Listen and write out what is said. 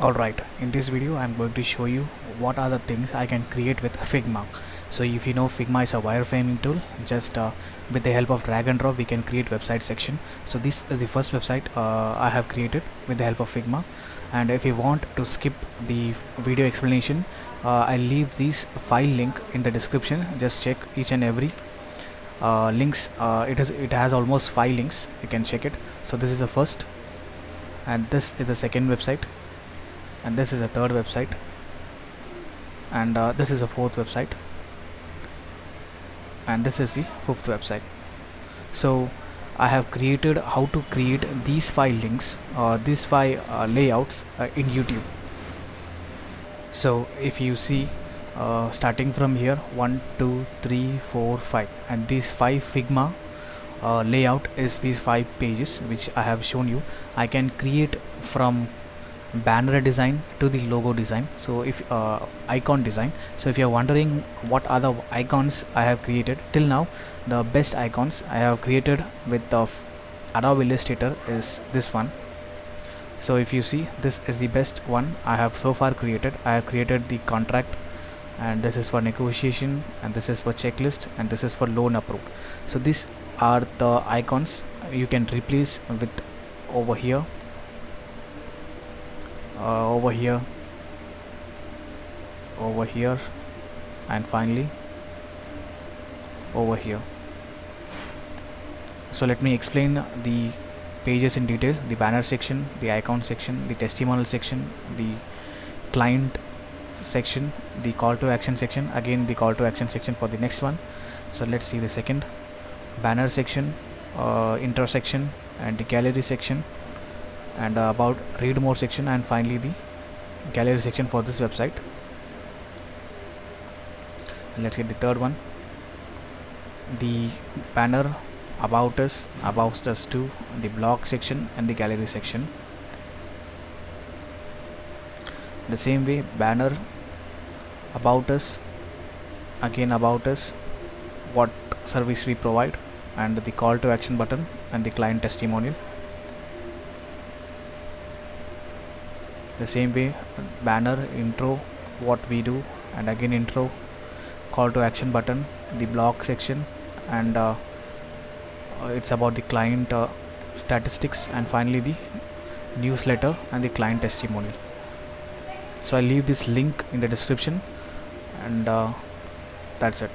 Alright, in this video I'm going to show you what are the things I can create with Figma. So if you know, Figma is a wireframing tool. Just with the help of drag and drop we can create website section. So this is the first website I have created with the help of Figma. And if you want to skip the video explanation, I'll leave this file link in the description. Just check each and every links. It has almost 5 links, you can check it. So this is the first, and this is the second website, and this is a third website, and this is a fourth website, and this is the fifth website. So I have created how to create these 5 links or these 5 layouts in YouTube. So if you see, starting from here, 1 2 3 4 5, and these 5 Figma layout is these 5 pages which I have shown you. I can create from banner design to the logo design. So if icon design, so if you're wondering what are the icons I have created till now, the best icons I have created with the Adobe Illustrator is this one. So if you see, this is the best one I have so far created. I have created the contract, and this is for negotiation, and this is for checklist, and this is for loan approved. So these are the icons you can replace with over here, over here, over here, and finally over here. So let me explain the pages in detail: the banner section, the icon section, the testimonial section, the client section, the call to action section, again the call to action section for the next one. So let's see the second: banner section, intro section, and the gallery section, and about read more section, and finally the gallery section for this website. And let's get the third one: the banner, about us, about us too, the blog section, and the gallery section. The same way, banner, about us, again about us, what service we provide, and the call to action button, and the client testimonial. The same way, banner, intro, what we do, and again intro, call to action button, the blog section, and it's about the client statistics, and finally the newsletter and the client testimonial. So I'll leave this link in the description, and that's it.